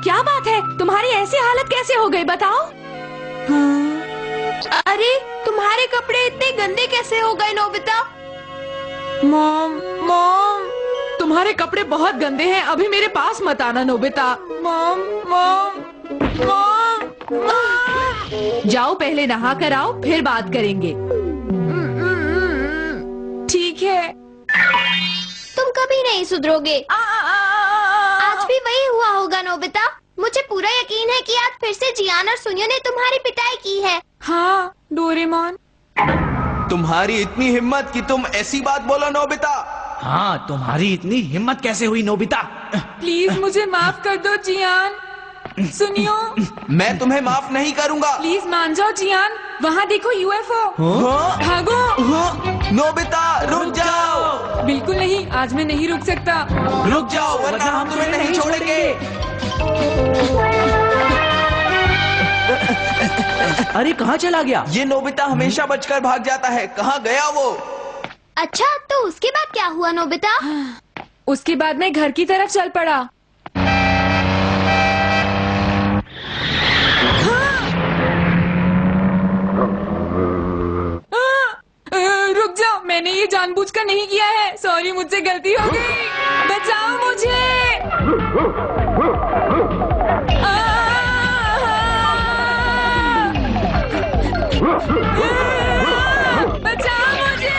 क्या बात है, तुम्हारी ऐसी हालत कैसे हो गई बताओ? अरे तुम्हारे कपड़े इतने गंदे कैसे हो गए नोबिता? मॉम मॉम, तुम्हारे कपड़े बहुत गंदे हैं, अभी मेरे पास मत आना नोबिता। मॉम मॉम मॉम, जाओ पहले नहा कर आओ, फिर बात करेंगे। ठीक है। तुम कभी नहीं सुधरोगे। आज भी वही हुआ होगा नोबिता। मुझे पूरा यकीन है कि आज फिर से जियान और सुनियो ने तुम्हारी पिटाई की है। हाँ डोरेमोन। तुम्हारी इतनी हिम्मत कि तुम ऐसी बात बोलो नोबिता। हाँ, तुम्हारी इतनी हिम्मत कैसे हुई नोबिता? प्लीज मुझे माफ कर दो जियान। सुनियो, मैं तुम्हें माफ नहीं करूंगा। प्लीज मान जाओ जियान, वहाँ देखो यूएफओ। भागो। नोबिता रुक जाओ। बिल्कुल नहीं, आज मैं नहीं रुक सकता। रुक जाओ वरना हम तुम्हें नहीं छोड़ेंगे। अरे कहाँ चला गया? ये नोबिता हमेशा बचकर भाग जाता है, कहाँ गया वो? अच्छा, तो उसके बाद क्या हुआ नोबिता? उसके बाद मैं घर की तरफ चल पड़ा। रुक जाओ, मैंने ये जानबूझकर नहीं किया है। सॉरी, मुझसे गलती हो गई। बचाओ मुझे। बचाओ मुझे।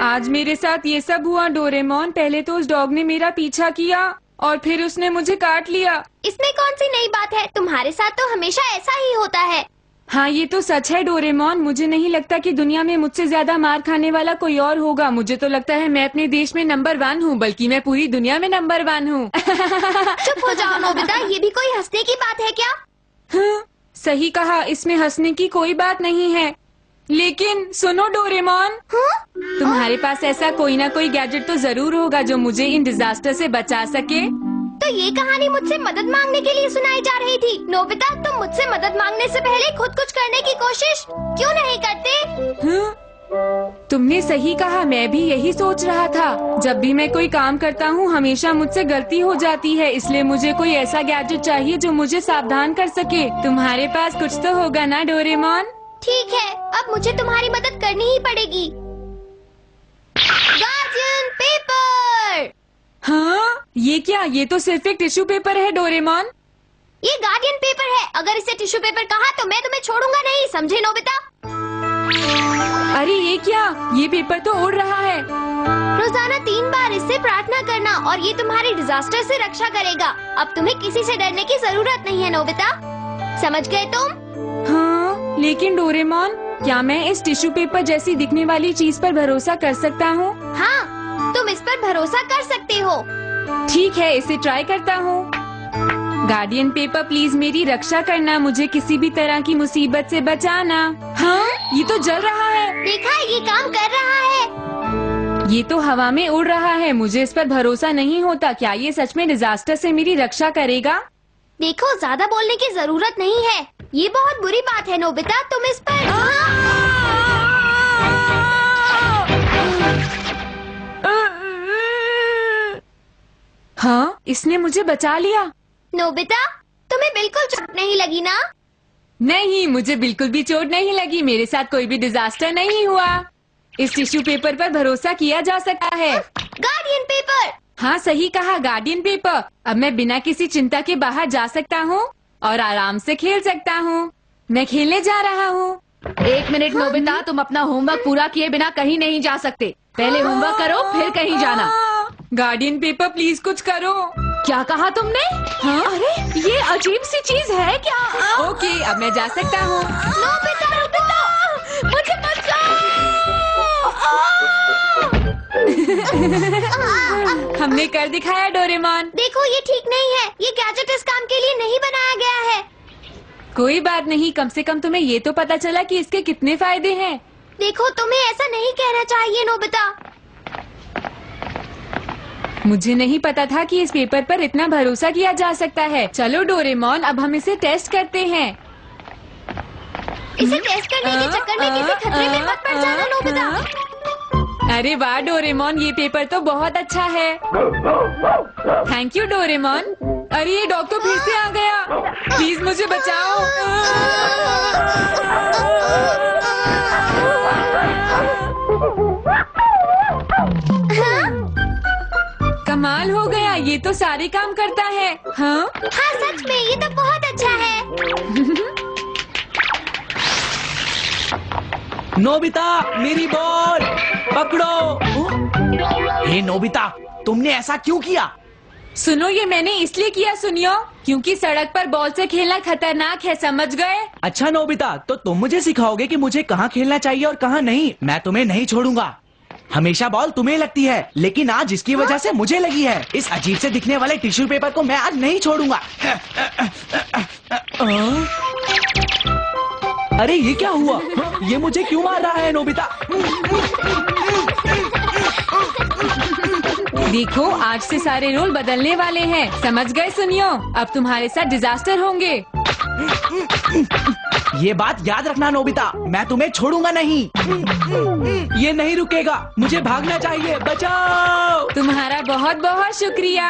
आज मेरे साथ ये सब हुआ डोरेमोन। पहले तो उस डॉग ने मेरा पीछा किया और फिर उसने मुझे काट लिया। इसमें कौन सी नई बात है? तुम्हारे साथ तो हमेशा ऐसा ही होता है। हाँ, ये तो सच है डोरेमोन। मुझे नहीं लगता कि दुनिया में मुझसे ज्यादा मार खाने वाला कोई और होगा। मुझे तो लगता है मैं अपने देश में नंबर 1 हूँ, बल्कि मैं पूरी दुनिया में नंबर 1 हूँ। चुप हो जाओ नोबिता, ये भी कोई हंसने की बात है क्या? हाँ, सही कहा, इसमें हंसने की कोई बात नहीं है। लेकिन सुनो डोरेमोन, तुम्हारे पास ऐसा कोई ना कोई गैजेट तो जरूर होगा जो मुझे इन डिजास्टर से बचा सके। तो ये कहानी मुझसे मदद मांगने के लिए सुनाई जा रही थी। नोबिता, तुम मुझसे मदद मांगने से पहले खुद कुछ करने की कोशिश क्यों नहीं करते? तुमने सही कहा, मैं भी यही सोच रहा था। जब भी मैं कोई काम करता हूँ हमेशा मुझसे गलती हो जाती है, इसलिए मुझे कोई ऐसा गैजेट चाहिए जो मुझे सावधान कर सके। तुम्हारे पास कुछ तो होगा ना डोरेमोन? ठीक है, अब मुझे तुम्हारी मदद करनी ही पड़ेगी। Guardian paper. हाँ, ये क्या? ये तो सिर्फ एक टिश्यू पेपर है डोरेमोन। ये गार्डियन पेपर है। अगर इसे टिश्यू पेपर कहा तो मैं तुम्हें छोड़ूंगा नहीं, समझे नोबिता? अरे ये क्या? ये पेपर तो उड़ रहा है। रोजाना 3 बार इससे प्रार्थना करना और ये तुम्हारी डिजास्टर से रक्षा करेगा। अब तुम्हें किसी से डरने की जरूरत नहीं है नोबिता, समझ गए तुम? हाँ, लेकिन डोरेमोन, क्या मैं इस टिश्यू पेपर जैसी दिखने वाली चीज पर भरोसा कर सकता हूँ? हाँ, तुम इस पर भरोसा कर सकते हो। ठीक है, इसे ट्राई करता हूँ। गार्डियन पेपर, प्लीज मेरी रक्षा करना, मुझे किसी भी तरह की मुसीबत से बचाना। हाँ, ये तो जल रहा है। देखा, ये काम कर रहा है। ये तो हवा में उड़ रहा है, मुझे इस पर भरोसा नहीं होता। क्या ये सच में डिजास्टर से मेरी रक्षा करेगा? देखो, ज्यादा बोलने की जरूरत नहीं है। ये बहुत बुरी बात है नोबिता, तुम इस पर हाँ, इसने मुझे बचा लिया। नोबिता, तुम्हें बिल्कुल चोट नहीं लगी ना? नहीं, मुझे बिल्कुल भी चोट नहीं लगी। मेरे साथ कोई भी डिजास्टर नहीं हुआ। इस टिश्यू पेपर पर भरोसा किया जा सकता है। Guardian paper. हाँ, सही कहा, गार्डियन पेपर। अब मैं बिना किसी चिंता के बाहर जा सकता हूँ और आराम से खेल सकता हूँ। मैं खेलने जा रहा हूँ। 1 मिनट नोबिता, तुम अपना होमवर्क पूरा किए बिना कहीं नहीं जा सकते। पहले होमवर्क करो, फिर कहीं जाना। गार्डियन पेपर, प्लीज कुछ करो। क्या कहा तुमने? हाँ? अरे ये अजीब सी चीज है क्या? ओके, अब मैं जा सकता हूँ। नोबिता, रुको, मुझे हमने कर दिखाया डोरेमोन। देखो, ये ठीक नहीं है। ये गैजेट इस काम के लिए नहीं बनाया गया है। कोई बात नहीं, कम से कम तुम्हें ये तो पता चला कि इसके कितने फायदे हैं। देखो, तुम्हें ऐसा नहीं कहना चाहिए नोबिता। मुझे नहीं पता था कि इस पेपर पर इतना भरोसा किया जा सकता है। चलो डोरेमोन, अब हम इसे टेस्ट करते हैं। इसे टेस्ट करने के चक्कर में किसी खतरे में मत पड़ जाना नोबिता। अरे वाह डोरेमोन, ये पेपर तो बहुत अच्छा है। Thank you Doraemon. अरे ये डॉग तो फिर से आ गया। प्लीज मुझे बचाओ। कमाल हो गया, ये तो सारे काम करता है। हाँ हाँ सच में ये तो बहुत अच्छा है। नोबिता, मेरी बॉल पकड़ो। हे नोबिता, तुमने ऐसा क्यों किया? सुनो, ये मैंने इसलिए किया सुनियो, क्योंकि सड़क पर बॉल से खेलना खतरनाक है, समझ गए? अच्छा नोबिता, तो तुम मुझे सिखाओगे कि मुझे कहाँ खेलना चाहिए और कहाँ नहीं। मैं तुम्हें नहीं छोड़ूंगा। हमेशा बॉल तुम्हें लगती है, लेकिन आज इसकी वजह से मुझे लगी है। इस अजीब से दिखने वाले टिश्यू पेपर को मैं आज नहीं छोड़ूंगा। अरे ये क्या हुआ? ये मुझे क्यों मार रहा है नोबिता? देखो, आज से सारे रोल बदलने वाले हैं, समझ गए सुनियो? अब तुम्हारे साथ डिजास्टर होंगे। ये बात याद रखना नोबिता, मैं तुम्हें छोड़ूंगा नहीं। ये नहीं रुकेगा, मुझे भागना चाहिए। बचाओ! तुम्हारा बहुत बहुत शुक्रिया।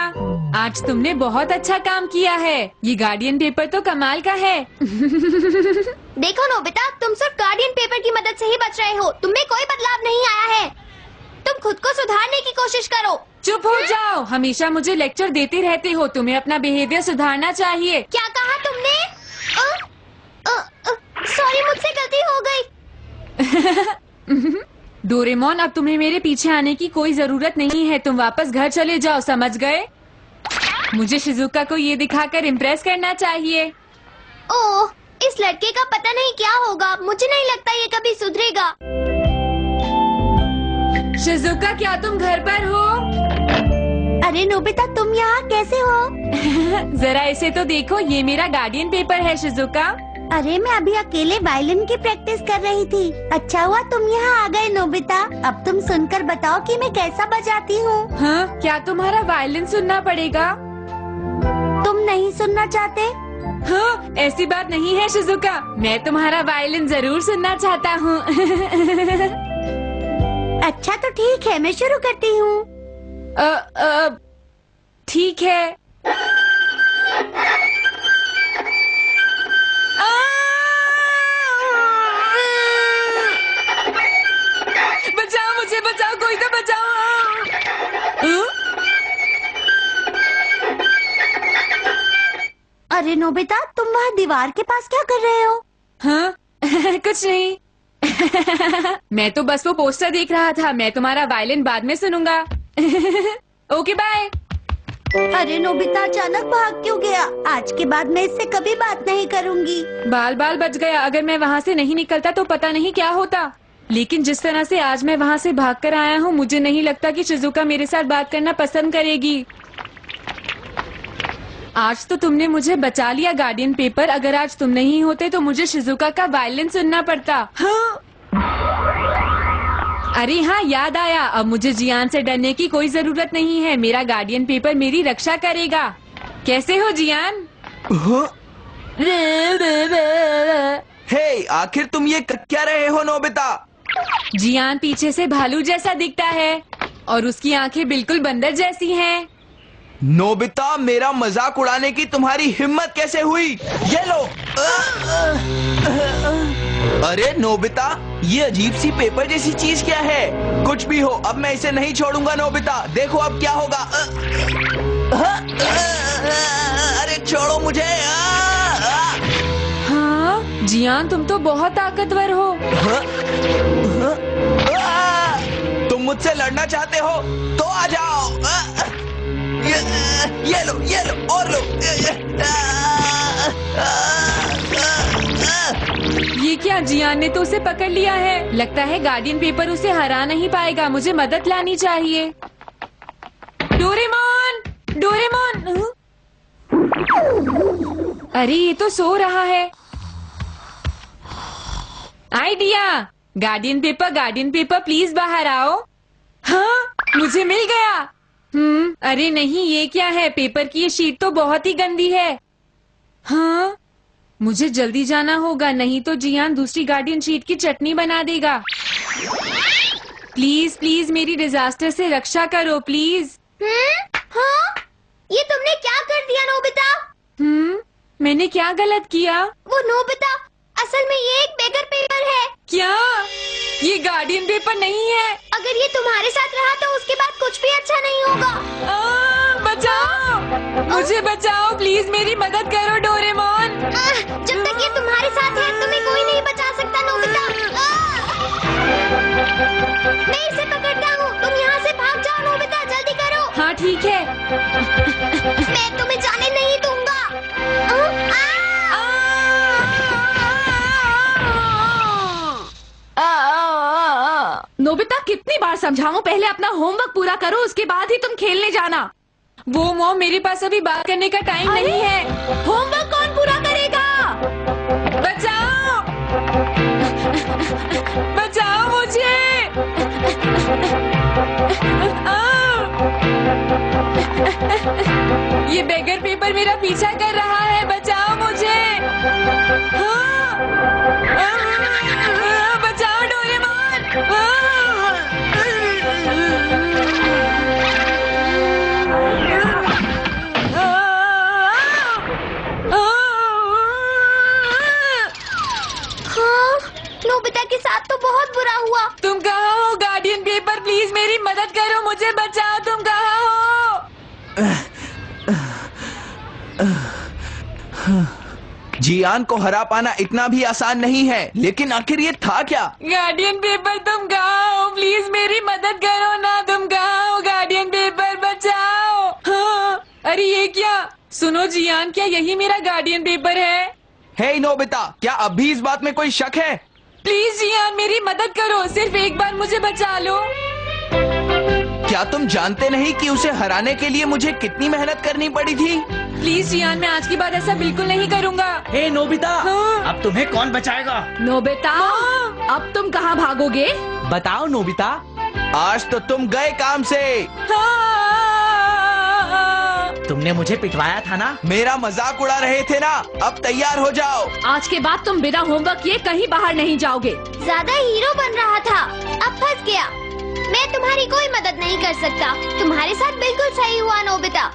आज तुमने बहुत अच्छा काम किया है। ये गार्डियन पेपर तो कमाल का है। देखो नोबिता, तुम सिर्फ गार्डियन पेपर की मदद से ही बच रहे हो। तुम में कोई बदलाव नहीं आया है। तुम खुद को सुधारने की कोशिश करो। चुप हो जाओ, हमेशा मुझे लेक्चर देते रहते हो। तुम्हें अपना बिहेवियर सुधारना चाहिए। क्या कहा तुमने? सॉरी, मुझसे गलती हो गई। डोरेमोन, अब तुम्हें मेरे पीछे आने की कोई जरूरत नहीं है। तुम वापस घर चले जाओ, समझ गए? मुझे शिजुका को ये दिखाकर इम्प्रेस करना चाहिए। ओह, इस लड़के का पता नहीं क्या होगा। मुझे नहीं लगता ये कभी सुधरेगा। शिजुका, क्या तुम घर पर हो? अरे नोबिता, तुम यहाँ कैसे हो? जरा इसे तो देखो, ये मेरा गार्डियन पेपर है शिजुका। अरे मैं अभी अकेले वायलिन की प्रैक्टिस कर रही थी। अच्छा हुआ तुम यहाँ आ गए नोबिता। अब तुम सुनकर बताओ कि मैं कैसा बजाती हूँ। हाँ, क्या तुम्हारा वायलिन सुनना पड़ेगा? तुम नहीं सुनना चाहते? हाँ, ऐसी बात नहीं है शिजुका, मैं तुम्हारा वायलिन जरूर सुनना चाहता हूँ। अच्छा तो ठीक है, मैं शुरू करती हूँ। ठीक है। बचाओ मुझे, बचाओ, कोई तो बचाओ। अरे नोबिता, तुम वहाँ दीवार के पास क्या कर रहे हो? हाँ? कुछ नहीं। मैं तो बस वो पोस्टर देख रहा था। मैं तुम्हारा वायलिन बाद में सुनूंगा। Okay bye. अरे नोबिता, अचानक भाग क्यों गया? आज के बाद मैं इससे कभी बात नहीं करूँगी। बाल बाल बच गया। अगर मैं वहाँ से नहीं निकलता तो पता नहीं क्या होता। लेकिन जिस तरह से आज मैं वहाँ से भाग कर आया हूँ, मुझे नहीं लगता कि शिजुका मेरे साथ बात करना पसंद करेगी। आज तो तुमने मुझे बचा लिया गार्डियन पेपर। अगर आज तुम नहीं होते तो मुझे शिजुका का वायलिन सुनना पड़ता। हाँ? अरे हाँ, याद आया। अब मुझे जियान से डरने की कोई जरूरत नहीं है। मेरा गार्डियन पेपर मेरी रक्षा करेगा। कैसे हो जियान? हे, आखिर तुम ये कर क्या रहे हो नोबिता? जियान पीछे से भालू जैसा दिखता है और उसकी आंखें बिल्कुल बंदर जैसी हैं। नोबिता, मेरा मजाक उड़ाने की तुम्हारी हिम्मत कैसे हुई? ये लो। अरे नोबिता, ये अजीब सी पेपर जैसी चीज क्या है? कुछ भी हो, अब मैं इसे नहीं छोड़ूंगा नोबिता। देखो अब क्या होगा। अरे छोड़ो मुझे। हाँ, जियान, तुम तो बहुत ताकतवर हो। तुम मुझसे लड़ना चाहते हो तो आ जाओ। ये लो और लो। ये क्या? जियान ने तो उसे पकड़ लिया है। लगता है गार्डियन पेपर उसे हरा नहीं पाएगा। मुझे मदद लानी चाहिए। Doraemon, Doraemon. अरे ये तो सो रहा है। आइडिया! गार्डियन पेपर प्लीज बाहर आओ। हाँ, मुझे मिल गया। अरे नहीं, ये क्या है? पेपर की ये शीट तो बहुत ही गंदी है। हाँ, मुझे जल्दी जाना होगा, नहीं तो जियान दूसरी गार्डियन शीट की चटनी बना देगा। प्लीज प्लीज मेरी डिजास्टर से रक्षा करो, प्लीज। हाँ? ये तुमने क्या कर दिया नोबिता? मैंने क्या गलत किया? वो नोबिता, असल में ये एक बेगर पेपर है। क्या ये गार्डियन पेपर नहीं है? अगर ये तुम्हारे साथ रहा तो उसके बाद कुछ भी अच्छा नहीं होगा। बचाओ, मुझे बचाओ प्लीज, मेरी मदद करो डोरेमोन। जब तक ये तुम्हारे साथ है तुम्हें कोई नहीं बचा सकता नोबिता। मैं इसे पकड़ता हूँ, तुम यहाँ से भाग जाओ नोबिता, जल्दी करो। हाँ ठीक है। मैं तुम्हें जाने नहीं दूंगा। नोबिता कितनी बार समझाऊं, पहले अपना होमवर्क पूरा करो उसके बाद ही तुम खेलने जाना। वो मॉम, मेरे पास अभी बात करने का टाइम नहीं है। होमवर्क कौन पूरा करेगा? बचाओ, बचाओ मुझे। ये बेगर पेपर मेरा पीछा कर रहा है, बचाओ मुझे। बचाओ डोरेमोन। नोबिता के साथ तो बहुत बुरा हुआ। तुम कहाँ हो गार्डियन पेपर, प्लीज मेरी मदद करो, मुझे बचाओ। तुम कहाँ हो? जियान को हरा पाना इतना भी आसान नहीं है, लेकिन आखिर ये था क्या? गार्डियन पेपर तुम कहाँ हो? प्लीज मेरी मदद करो ना। तुम कहाँ हो गार्डियन पेपर, बचाओ। हाँ, अरे ये क्या? सुनो जियान, क्या यही मेरा गार्डियन पेपर है? हे नोबिता, क्या अब भी इस बात में कोई शक है? प्लीज जियान मेरी मदद करो, सिर्फ एक बार मुझे बचा लो। क्या तुम जानते नहीं कि उसे हराने के लिए मुझे कितनी मेहनत करनी पड़ी थी? प्लीज जियान, मैं आज के बाद ऐसा बिल्कुल नहीं करूँगा। हे नोबिता, हाँ। अब तुम्हें कौन बचाएगा? नोबिता, अब तुम कहाँ भागोगे? बताओ नोबिता। आज तो तुम गए काम से। तुमने मुझे पिटवाया था ना? मेरा मजाक उड़ा रहे थे ना? अब तैयार हो जाओ। आज के बाद तुम बिना होमवर्क किए कहीं बाहर नहीं जाओगे। ज्यादा हीरो बन रहा था, अब फंस गया। मैं तुम्हारी कोई मदद नहीं कर सकता। तुम्हारे साथ बिल्कुल सही हुआ नोबिता।